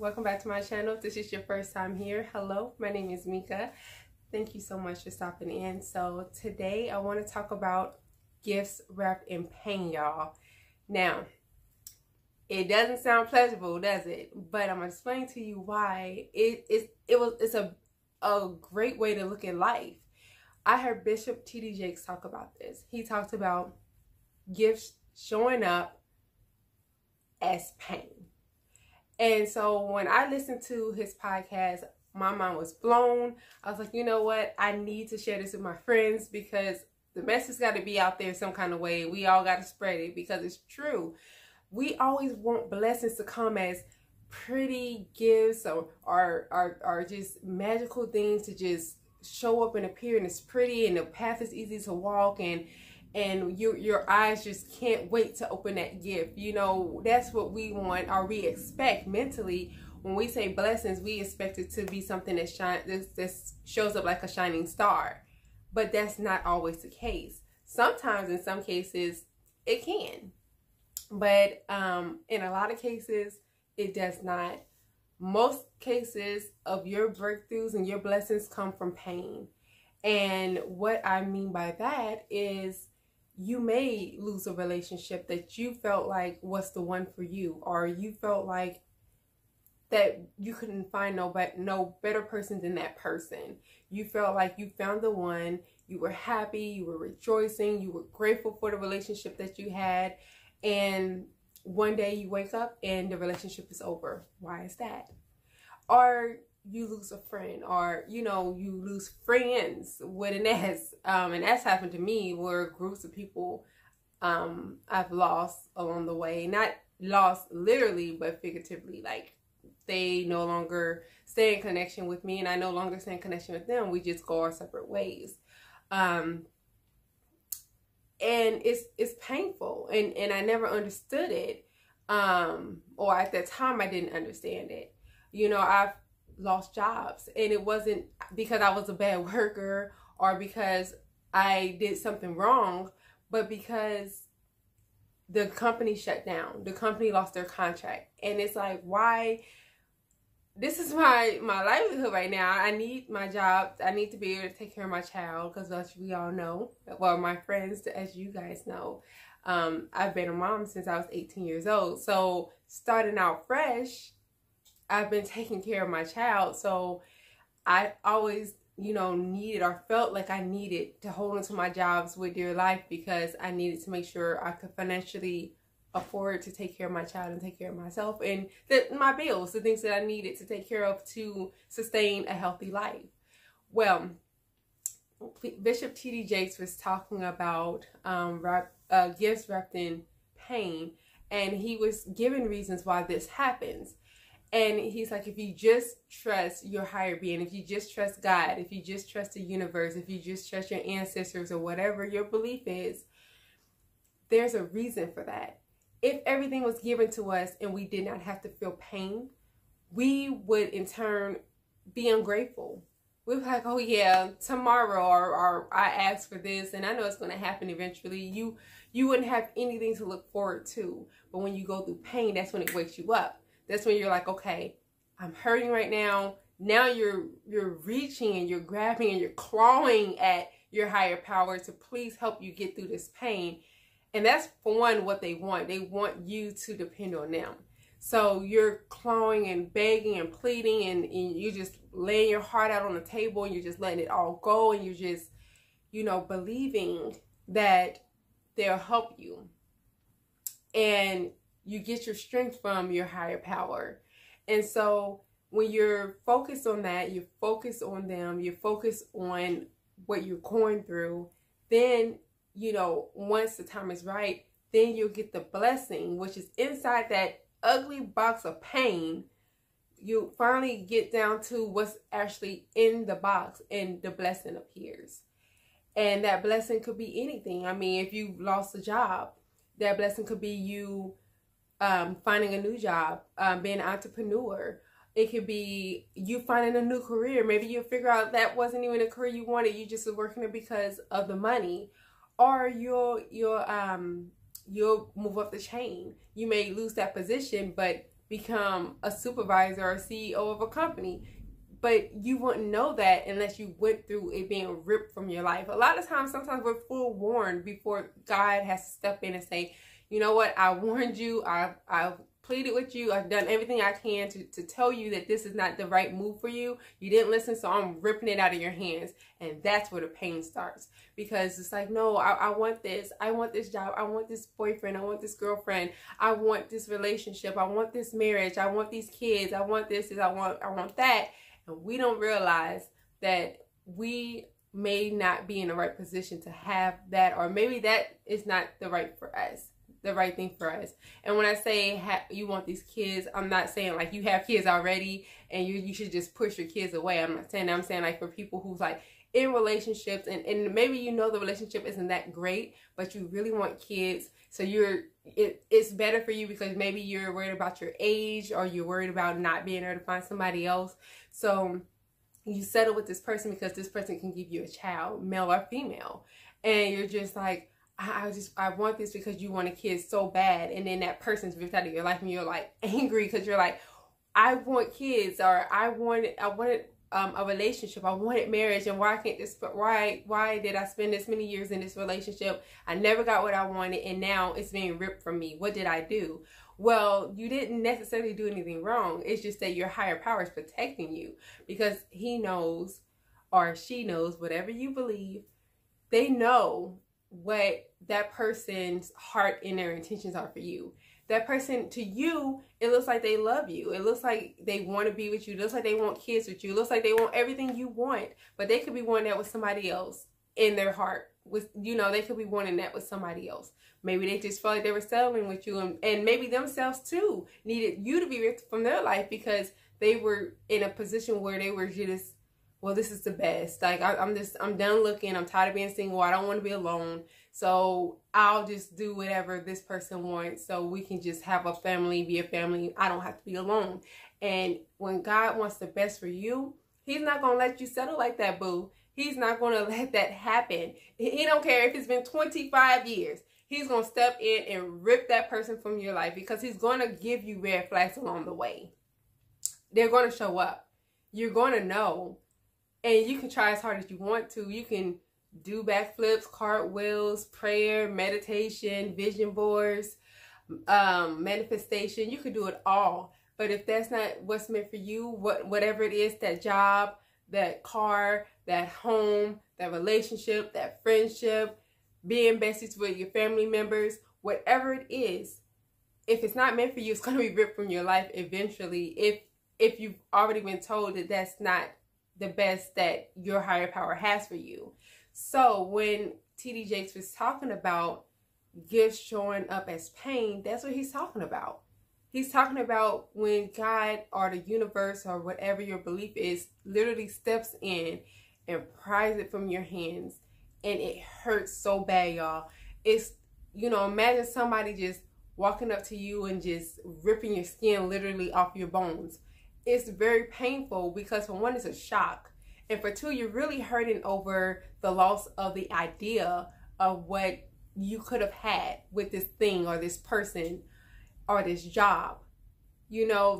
welcome back to my channel. If this is your first time here, hello, my name is Mika. Thank you so much for stopping in. So today I want to talk about gifts wrapped in pain, y'all. Now, it doesn't sound pleasurable, does it? But I'm gonna explain to you why it's a great way to look at life. I heard Bishop T.D. Jakes talk about this. He talked about gifts showing up as pain. And so when I listened to his podcast, my mind was blown. I was like, you know what? I need to share this with my friends because the message got to be out there some kind of way. We all got to spread it because it's true. We always want blessings to come as pretty gifts or just magical things to just show up and appear, and it's pretty and the path is easy to walk, and your eyes just can't wait to open that gift. You know, that's what we want, or we expect mentally. When we say blessings, we expect it to be something that shows up like a shining star. But that's not always the case. Sometimes, in some cases, it can. But in a lot of cases, it does not. Most cases of your breakthroughs and your blessings come from pain. And what I mean by that is you may lose a relationship that you felt like was the one for you, or you felt like that you couldn't find no better person than that person. You felt like you found the one, you were happy, you were rejoicing, you were grateful for the relationship that you had, and one day you wake up and the relationship is over. Why is that? Or you lose a friend, or you lose friends with an S, and that's happened to me, where groups of people I've lost along the way. Not lost literally, but figuratively. Like, they no longer stay in connection with me, and I no longer stay in connection with them. We just go our separate ways. And it's painful, and I never understood it, or at that time I didn't understand it. You know, I've lost jobs, and it wasn't because I was a bad worker or because I did something wrong, but because the company shut down. The company lost their contract, and it's like, why? This is my livelihood right now. I need my job. I need to be able to take care of my child, because as we all know, well, my friends, as you guys know, I've been a mom since I was 18 years old. So starting out fresh, I've been taking care of my child. So I always, needed or felt like I needed to hold onto my jobs with dear life, because I needed to make sure I could financially afford to take care of my child and take care of myself, and my bills, the things that I needed to take care of to sustain a healthy life. Well, Bishop T.D. Jakes was talking about gifts wrapped in pain, and he was giving reasons why this happens. And he's like, if you just trust your higher being, if you just trust God, if you just trust the universe, if you just trust your ancestors or whatever your belief is, there's a reason for that. If everything was given to us and we did not have to feel pain, we would in turn be ungrateful. We'd be like, oh yeah, tomorrow, or I asked for this and I know it's going to happen eventually. You wouldn't have anything to look forward to. But when you go through pain, that's when it wakes you up. That's when you're like, okay, I'm hurting right now. Now you're reaching and you're grabbing and you're clawing at your higher power to please help you get through this pain. And that's, for one, what they want. They want you to depend on them. So you're clawing and begging and pleading, and you're just laying your heart out on the table, and you're just letting it all go, and you're just, believing that they'll help you. And you get your strength from your higher power. And so when you're focused on that, you're focused on them, you're focused on what you're going through, then once the time is right, then you'll get the blessing, which is inside that ugly box of pain. You finally get down to what's actually in the box, and the blessing appears. And that blessing could be anything. I mean, if you lost a job, that blessing could be you finding a new job, being an entrepreneur. It could be you finding a new career. Maybe you'll figure out that wasn't even a career you wanted. You just were working it because of the money. Or you'll move up the chain. You may lose that position, but become a supervisor or CEO of a company. But you wouldn't know that unless you went through it being ripped from your life. A lot of times, sometimes we're forewarned before God has to step in and say, you know what, I warned you, I've pleaded with you, I've done everything I can to tell you that this is not the right move for you. You didn't listen, so I'm ripping it out of your hands. And that's where the pain starts. Because it's like, no, I want this. I want this job. I want this boyfriend. I want this girlfriend. I want this relationship. I want this marriage. I want these kids. I want this. I want that. And we don't realize that we may not be in the right position to have that, or maybe that is not the right thing for us. And when I say you want these kids, I'm not saying like you have kids already and you should just push your kids away. I'm not saying that. I'm saying like for people who's like in relationships and maybe you know the relationship isn't that great, but you really want kids. So it's better for you because maybe you're worried about your age or you're worried about not being able to find somebody else. So you settle with this person because this person can give you a child, male or female. And you're just like, I want this because you want a kid so bad. And then that person's ripped out of your life and you're like angry because you're like, I want kids, or I wanted a relationship. I wanted marriage, and why did I spend this many years in this relationship? I never got what I wanted, and now it's being ripped from me. What did I do? Well, you didn't necessarily do anything wrong. It's just that your higher power is protecting you because he knows or she knows, whatever you believe, they know what that person's heart and their intentions are for you. That person, to you, it looks like they love you. It looks like they want to be with you. It looks like they want kids with you. It looks like they want everything you want. But they could be wanting that with somebody else in their heart. They could be wanting that with somebody else. Maybe they just felt like they were settling with you. And maybe themselves, too, needed you to be ripped from their life because they were in a position where they were just, well, this is the best. Like, I'm done looking. I'm tired of being single. I don't want to be alone. So I'll just do whatever this person wants so we can just have a family, be a family. I don't have to be alone. And when God wants the best for you, he's not going to let you settle like that, boo. He's not going to let that happen. He don't care if it's been 25 years. He's going to step in and rip that person from your life because he's going to give you red flags along the way. They're going to show up. You're going to know. And you can try as hard as you want to. You can do backflips, cartwheels, prayer, meditation, vision boards, manifestation. You could do it all. But if that's not what's meant for you, whatever it is, that job, that car, that home, that relationship, that friendship, being besties with your family members, whatever it is, if it's not meant for you, it's going to be ripped from your life eventually. If you've already been told that that's not the best that your higher power has for you. So when T.D. Jakes was talking about gifts showing up as pain, that's what he's talking about. He's talking about when God or the universe or whatever your belief is literally steps in and pries it from your hands, and it hurts so bad, y'all. It's, imagine somebody just walking up to you and just ripping your skin literally off your bones. It's very painful because for one, it's a shock. And for two, you're really hurting over the loss of the idea of what you could have had with this thing or this person or this job.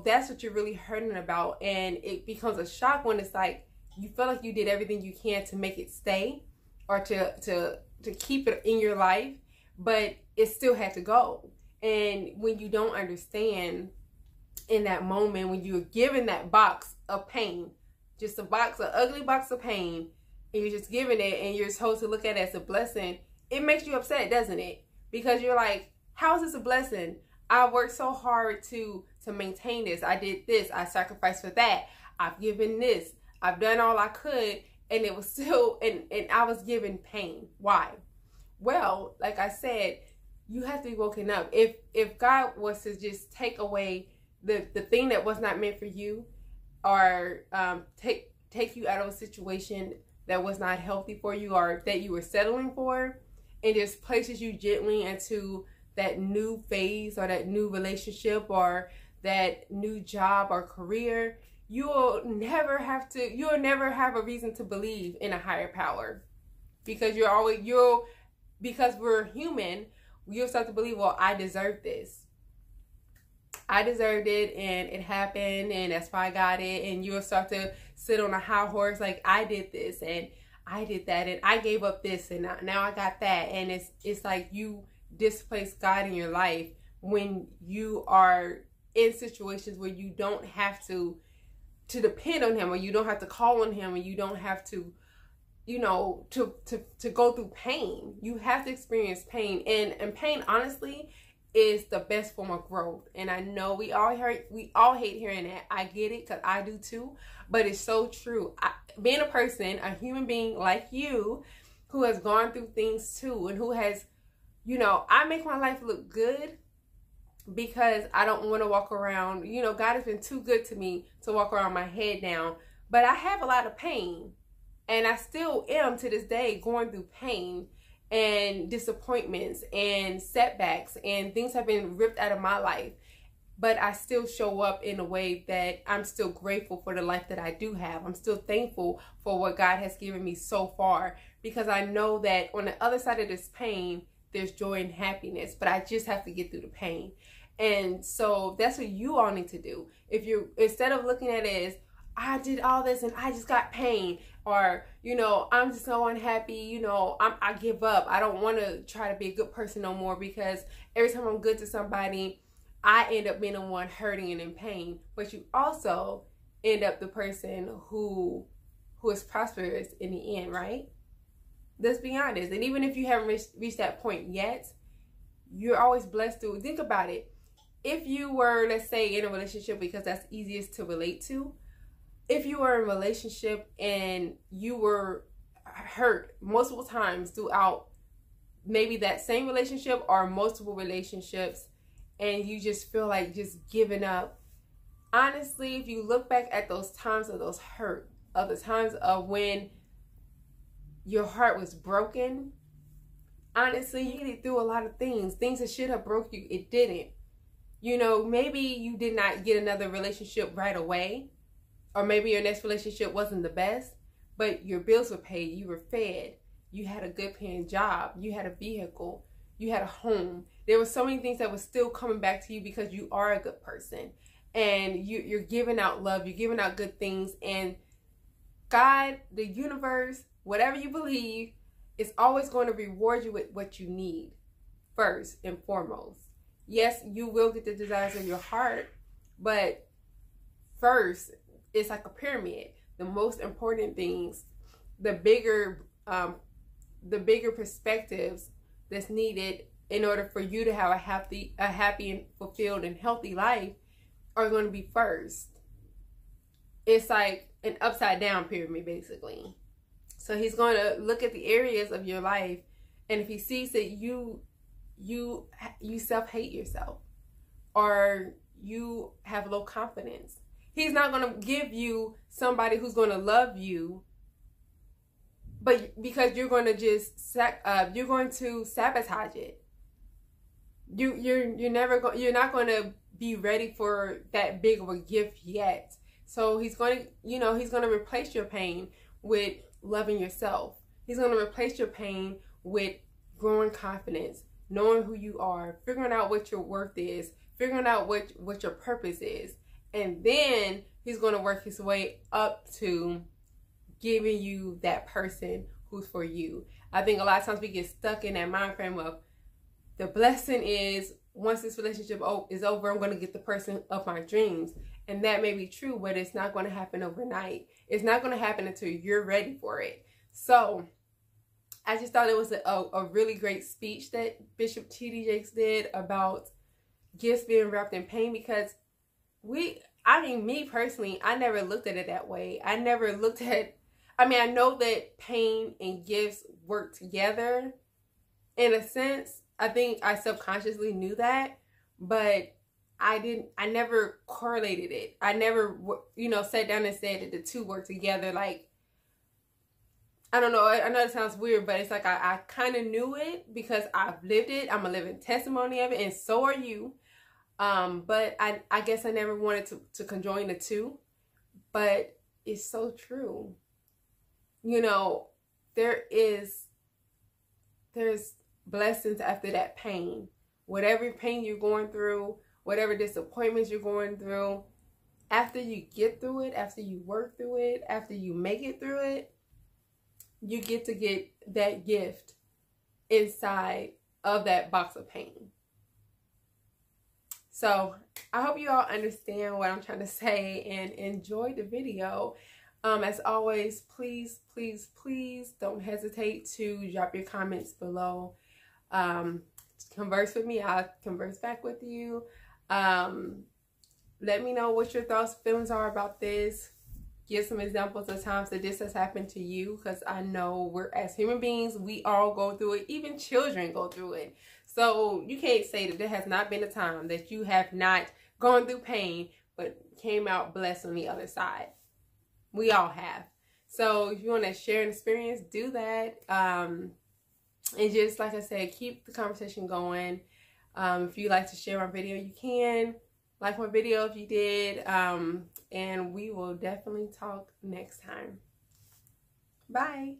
That's what you're really hurting about. And it becomes a shock when it's like you feel like you did everything you can to make it stay or to keep it in your life, but it still had to go. And when you don't understand in that moment, when you're given that box of pain, just an ugly box of pain, and you're just giving it and you're supposed to look at it as a blessing, it makes you upset, doesn't it? Because you're like, how is this a blessing? I worked so hard to maintain this. I did this. I sacrificed for that. I've given this. I've done all I could, and it was still, and I was given pain. Why? Well, like I said, you have to be woken up. If God was to just take away the thing that was not meant for you, or take you out of a situation that was not healthy for you or that you were settling for, and just places you gently into that new phase or that new relationship or that new job or career, you'll never have a reason to believe in a higher power, because because we're human, you'll start to believe, well, I deserve this. I deserved it and it happened and that's why I got it. And you'll start to sit on a high horse like, I did this and I did that and I gave up this and now I got that. And it's like you displace God in your life when you are in situations where you don't have to depend on him, or you don't have to call on him, or you don't have to, you know, to go through pain. You have to experience pain, and pain, honestly, is the best form of growth. And I know we all hate hearing that. I get it, because I do too, but it's so true. Being a person, a human being like you, who has gone through things too, and who has, you know, I make my life look good because I don't want to walk around, you know, God has been too good to me to walk around my head down, but I have a lot of pain, and I still am to this day going through pain and disappointments and setbacks, and things have been ripped out of my life, but I still show up in a way that I'm still grateful for the life that I do have. I'm still thankful for what God has given me so far, because I know that on the other side of this pain, there's joy and happiness, but I just have to get through the pain. And so that's what you all need to do. If you, instead of looking at it as, I did all this and I just got pain, or, you know, I'm just so unhappy, you know, I give up. I don't want to try to be a good person no more, because every time I'm good to somebody, I end up being the one hurting and in pain. But you also end up the person who is prosperous in the end, right? Let's be honest. And even if you haven't reached that point yet, you're always blessed to. Think about it. If you were, let's say, in a relationship, because that's easiest to relate to, if you were in a relationship and you were hurt multiple times throughout maybe that same relationship or multiple relationships, and you just feel like just giving up, honestly, if you look back at those times of those hurt, of the times of when your heart was broken, honestly, you get through a lot of things that should have broke you, it didn't. You know, maybe you did not get another relationship right away, or maybe your next relationship wasn't the best, but your bills were paid, you were fed, you had a good paying job, you had a vehicle, you had a home. There were so many things that were still coming back to you because you are a good person, and you're giving out love, you're giving out good things, and God, the universe, whatever you believe, is always going to reward you with what you need first and foremost. Yes, you will get the desires of your heart, but first, it's like a pyramid. The most important things, the bigger perspectives that's needed in order for you to have a happy and fulfilled and healthy life are going to be first. It's like an upside down pyramid, basically. So he's going to look at the areas of your life, and if he sees that you self-hate yourself, or you have low confidence, he's not going to give you somebody who's going to love you, but because you're going to just you're going to sabotage it. You're not going to be ready for that big of a gift yet. So he's going to, you know, he's going to replace your pain with loving yourself. He's going to replace your pain with growing confidence, knowing who you are, figuring out what your worth is, figuring out what your purpose is. And then he's going to work his way up to giving you that person who's for you. I think a lot of times we get stuck in that mind frame of, the blessing is, once this relationship is over, I'm going to get the person of my dreams. And that may be true, but it's not going to happen overnight. It's not going to happen until you're ready for it. So I just thought it was a really great speech that Bishop T.D. Jakes did about gifts being wrapped in pain, because me personally, I never looked at it that way. I never looked at, I know that pain and gifts work together in a sense. I think I subconsciously knew that, but I never correlated it. I never, sat down and said that the two work together. Like, I don't know. I know it sounds weird, but it's like I kind of knew it because I've lived it. I'm a living testimony of it, and so are you. But I guess I never wanted to conjoin the two, but it's so true. You know, there's blessings after that pain. Whatever pain you're going through, whatever disappointments you're going through, after you get through it, after you work through it, after you make it through it, you get to get that gift inside of that box of pain. So I hope you all understand what I'm trying to say and enjoy the video. As always, please, please, please don't hesitate to drop your comments below. Converse with me. I'll converse back with you. Let me know what your thoughts, feelings are about this. Give some examples of times that this has happened to you, because I know we're, as human beings, we all go through it. Even children go through it. So you can't say that there has not been a time that you have not gone through pain but came out blessed on the other side. We all have. So if you want to share an experience, do that. And just like I said, keep the conversation going. If you like to share my video, you can. Like my video if you did. And we will definitely talk next time. Bye.